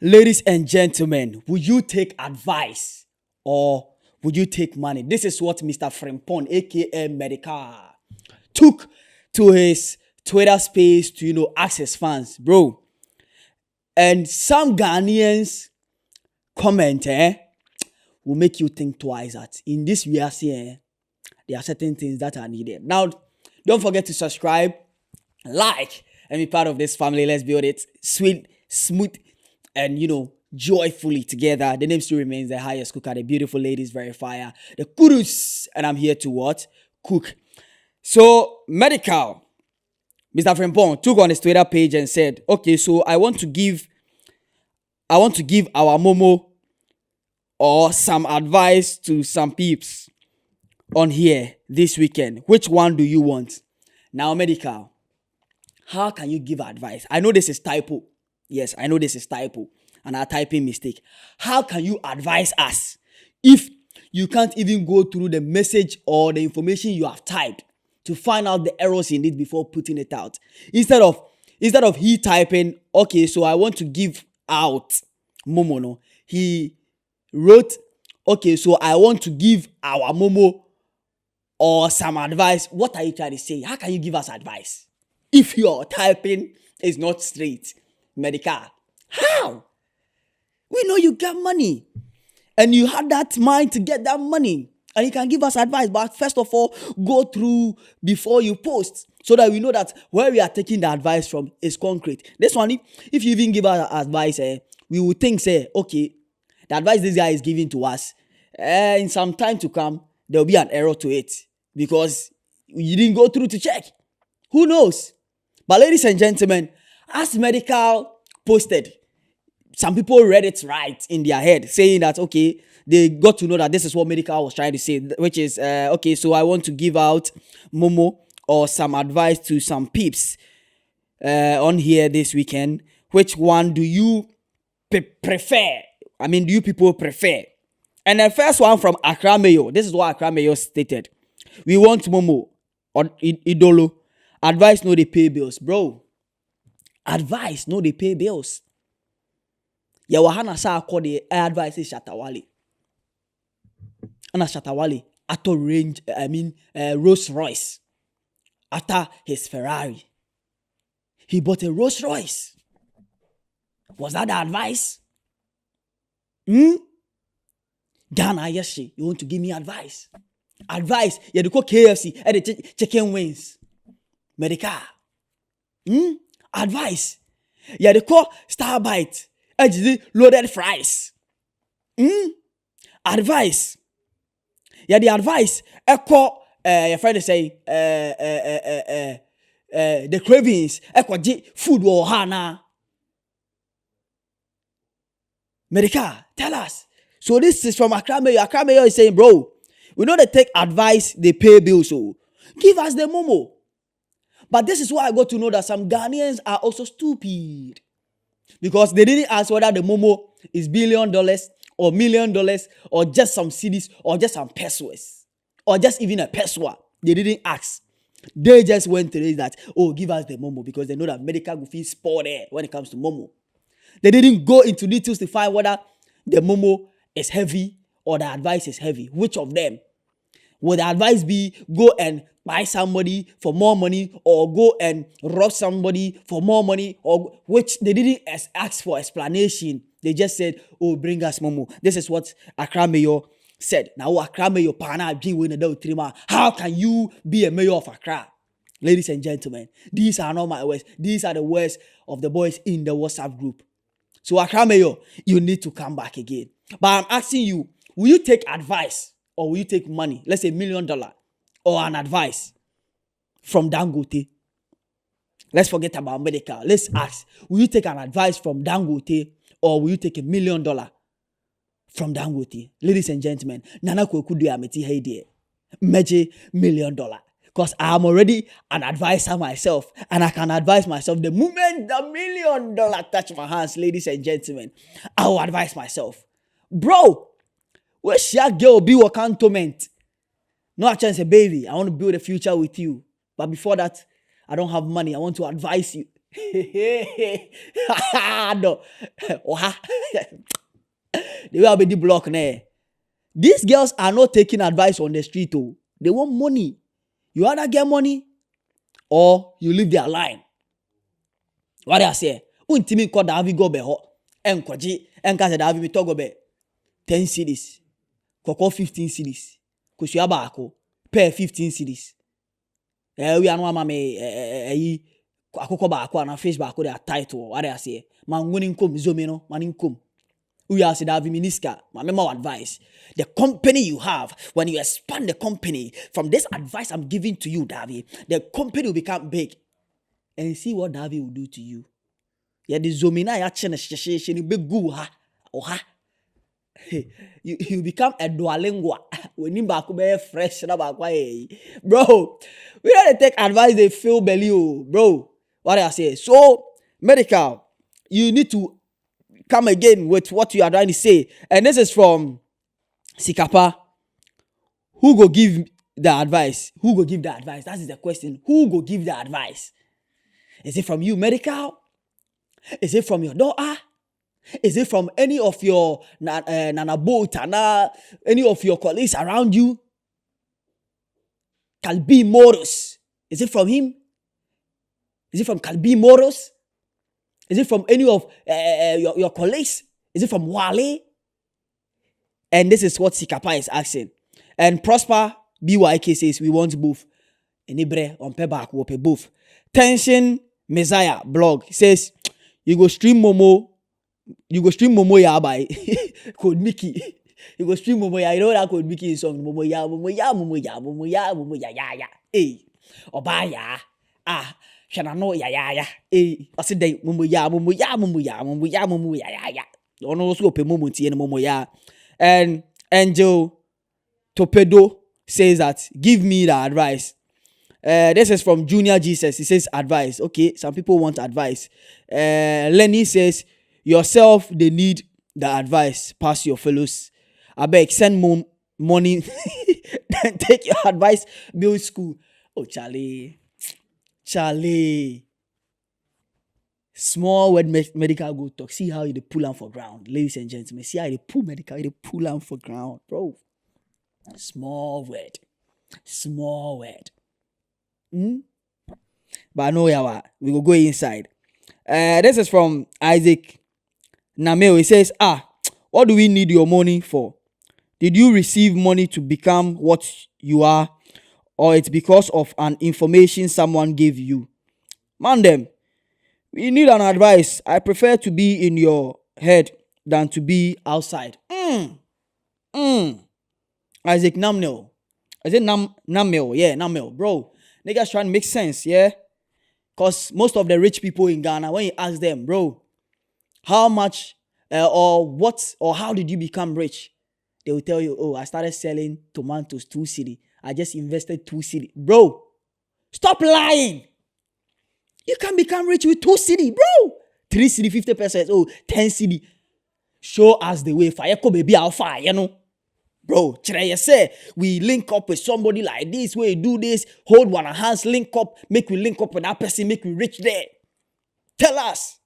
Ladies and gentlemen, will you take advice or would you take money? This is what Mr. Frimpong, aka Medikal, took to his Twitter space to ask his fans, bro. And some Ghanaians comment will make you think twice that in this we are seeing there are certain things that are needed. Now, don't forget to subscribe, like, and be part of this family. Let's build it sweet, smooth, and joyfully together. The name still remains the highest cooker, the beautiful ladies verifier, the Kurus, and I'm here to what? Cook. So, Medikal, Mr. Frimpong took on his Twitter page and said, okay, so I want to give our Momo or some advice to some peeps on here this weekend. Which one do you want? Now, Medikal, how can you give advice? I know this is typo. Yes, I know this is typo and a typing mistake. How can you advise us if you can't even go through the message or the information you have typed to find out the errors in it before putting it out? Instead of he typing, okay, so I want to give out Momo, no, he wrote, okay, so I want to give our Momo or some advice. What are you trying to say? How can you give us advice if your typing is not straight? Medikal, how? We know you get money and you had that mind to get that money and you can give us advice, but first of all, go through before you post so that we know that where we are taking the advice from is concrete. This one, if you even give us advice, we would think, say, okay, the advice this guy is giving to us, in some time to come, there will be an error to it because you didn't go through to check. Who knows? But ladies and gentlemen, as Medikal posted, some people read it right in their head, saying that, okay, they got to know that this is what Medikal was trying to say, which is, okay, so I want to give out Momo or some advice to some peeps on here this weekend. Which one do you prefer? I mean, do you people prefer? And the first one from Accra Mayo, this is what Accra Mayo stated. We want Momo or Idolo. Advice, no, they pay bills. Bro, advice, no, they pay bills. Yawahana sa akode advice is Shatawale. Ana Shatawale ato range, Rolls Royce. After his Ferrari, he bought a Rolls Royce. Was that the advice? Ghana, yes, you want to give me advice? Advice, you had to KFC and the chicken wings. Medikal. Advice, you had to call Starbite and the loaded fries. Advice, you had the advice, call your friend say, the cravings, food or hana. Medikal, tell us. So this is from Accra Mayo. Accra Mayo is saying, bro, we know they take advice, they pay bills, so give us the Momo. But this is why I got to know that some Ghanaians are also stupid. Because they didn't ask whether the Momo is $1 billion or $1 million or just some cedis or just some pesos or just even a peso. They didn't ask. They just went to that, oh, give us the Momo because they know that Medikal will feel spoiled there when it comes to Momo. They didn't go into details to find whether the Momo is heavy or the advice is heavy. Which of them? Would the advice be go and buy somebody for more money or go and rob somebody for more money? Or which they didn't ask for explanation. They just said, oh, bring us Momo. This is what Accra Mayor said. Now, Accra Mayor, how can you be a mayor of Accra? Ladies and gentlemen, these are not my words. These are the words of the boys in the WhatsApp group. So Accra Mayor, you need to come back again. But I'm asking you, will you take advice or will you take money? Let's say $1 million or an advice from Dangote. Let's forget about Medikal. Let's ask, will you take an advice from Dangote or will you take $1 million from Dangote? Ladies and gentlemen, Nana Kokudu Ameti Heide, Meje $1 million. Because I am already an advisor myself. And I can advise myself. The moment the $1 million touch my hands, ladies and gentlemen, I will advise myself. Bro, where's your girl be what cantonment? No chance, baby. I want to build a future with you. But before that, I don't have money. I want to advise you. No. Oha. They will be the block there. These girls are not taking advice on the street. Oh. They want money. You either get money or you leave their line. What I say? Untimi ko Davi go be ho. Enkoji. Enka se Davi mi to go be 10 cities. Koko 15 cities. Kusuya baako. Pair 15 cities. We are no ama me akoko baako na fish baako they are title. What I say? Man winning come zoom no. Man income. We are Davi Miniska, my memo advice. The company you have, when you expand the company, from this advice I'm giving to you, Davi, the company will become big. And see what Davi will do to you. Yeah, the Zomina action is big goo ha. Oha. You become a dualingua. When you back fresh, bro. We don't take advice, they feel belly, bro. What I say? So, medical, you need to come again with what you are trying to say. And this is from Sikapa. Who go give the advice? Who go give the advice? That is the question. Who go give the advice? Is it from you, Medikal? Is it from your daughter? Is it from any of your Nana Tana, any of your colleagues around you? Kalbi Moros. Is it from him? Is it from Kalbi Moros? Is it from any of your colleagues? Is it from Wale? And this is what Sikapa is asking. And Prosper BYK says, we want both. Enibre on payback, we pay both. Tension Messiah blog says, you go stream Momo ya by Code Mickey. You go stream Momo ya. You know that Code Mickey song. Momo ya, Momo ya, Momo ya, Momo ya, Momo ya, ya. Hey, Obaya. Ah. Shana no ya. I said they mumu ya. Ono also pe mumu tie mumu ya. And Angel Torpedo says that give me the advice. This is from Junior Jesus. He says advice. Okay, some people want advice. Lenny says yourself they need the advice. Pass your fellows. I beg send more money. Then take your advice. Build school. Oh Charlie. Small word medical go talk. See how you pull on for ground, ladies and gentlemen. See how you pull medical, you pull on for ground, bro. Small word. But I know yawa. We will go inside. This is from Isaac Nameo. He says, what do we need your money for? Did you receive money to become what you are? Or it's because of an information someone gave you? Man them, we need an advice. I prefer to be in your head than to be outside. Isaac Namnel. Is it Namel? Yeah, Namel. Bro, niggas trying to make sense, yeah? Because most of the rich people in Ghana, when you ask them, bro, how much or what or how did you become rich? They will tell you, oh, I started selling tomatoes 2 cedi. I just invested 2 cedi. Bro, stop lying. You can become rich with 2 cedi, bro. 3 cedi, 50%. Oh, 10 cedi. Show us the way. Fire baby alpha, you know. Bro, you say we link up with somebody like this, where you do this, hold one hands, link up, make we link up with that person, make we rich there. Tell us.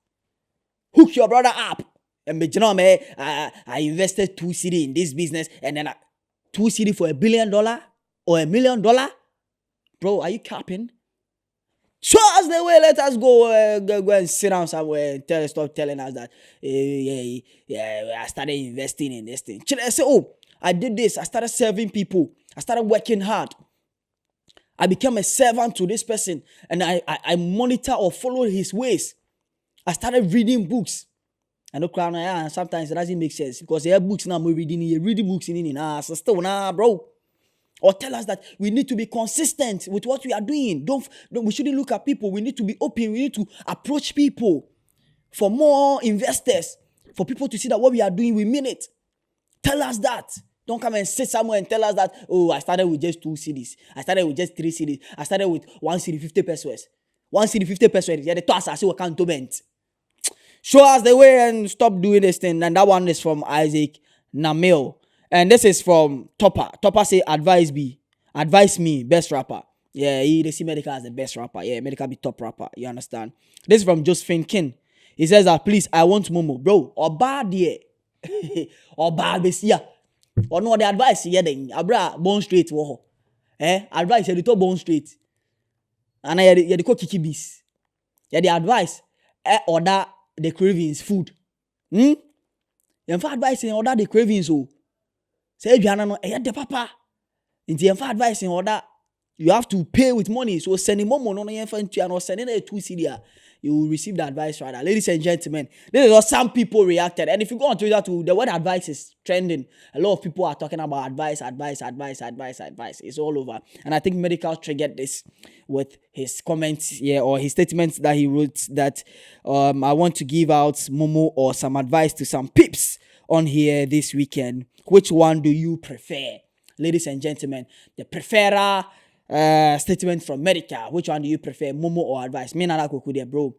Hook your brother up. And you know, man, I invested 2 cedi in this business, and then 2 cedi for $1 billion or $1 million. Bro, are you capping? Show us the way. Let us go and sit down somewhere and stop telling us that I started investing in this thing. I say, oh, I did this. I started serving people. I started working hard. I became a servant to this person, and I monitor or follow his ways. I started reading books. I know sometimes it doesn't make sense because there are books now we're reading. You're reading books in so still bro. Or tell us that we need to be consistent with what we are doing. We shouldn't look at people. We need to be open. We need to approach people for more investors, for people to see that what we are doing, we mean it. Tell us that. Don't come and sit somewhere and tell us that, oh, I started with just 2 cedis. I started with just 3 cedis. I started with 1 cedi, 50 pesos. 1 cedi, 50 pesos. Yeah, the toss I see what can't do. Show us the way and stop doing this thing. And that one is from Isaac Namil. And this is from Topper. Topper say, advise me, best rapper. Yeah, they see Medical as the best rapper. Yeah, Medical be top rapper. You understand? This is from Josephine King. He says that, please, I want Momo. Bro, or bad yeah. Or bad besia. Or no, the advice yeah then. Abra bone straight wo. Advice you to bone straight. And I you the kiki bees. Yeah, the advice order the cravings food. You advice in order the cravings oh. Say you no the papa. In the advice in order you have to pay with money. So sending more money and sending a 2 CD, you will receive the advice right now. Ladies and gentlemen, this is what some people reacted. And if you go on Twitter to the word advice is trending, a lot of people are talking about advice. It's all over. And I think Medikal triggered this with his comments here or his statements that he wrote that I want to give out Momo or some advice to some peeps on here this weekend. Which one do you prefer? Ladies and gentlemen, the preferer statement from Medikal. Which one do you prefer, Momo or advice? Me nana koku there, bro.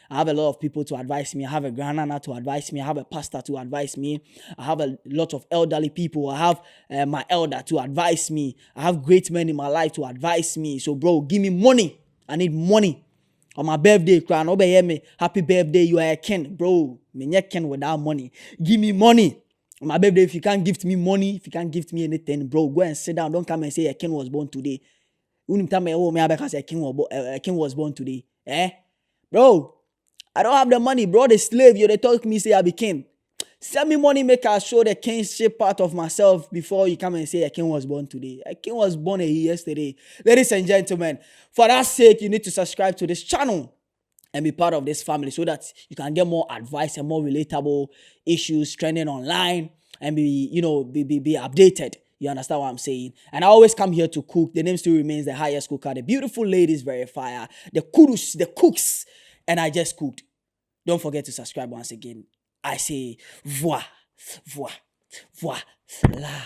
I have a lot of people to advise me. I have a grandnana to advise me. I have a pastor to advise me. I have a lot of elderly people. I have my elder to advise me. I have great men in my life to advise me. So, bro, give me money. I need money. On my birthday, cry, no be me. Happy birthday, you are a king, bro. Me king without money. Give me money. On my birthday, if you can't gift me money, if you can't gift me anything, bro, go and sit down. Don't come and say a king was born today. Because a king was born today. Bro, I don't have the money, bro. The slave, they talk me, say I be king. Send me money, make I show the kingship part of myself before you come and say a king was born today. A king was born yesterday. Ladies and gentlemen, for that sake, you need to subscribe to this channel and be part of this family so that you can get more advice and more relatable issues trending online and be updated. You understand what I'm saying? And I always come here to cook. The name still remains the highest cooker. The beautiful ladies verifier. The kudus, the cooks. And I just cooked. Don't forget to subscribe once again. I say, voila, voila, voila.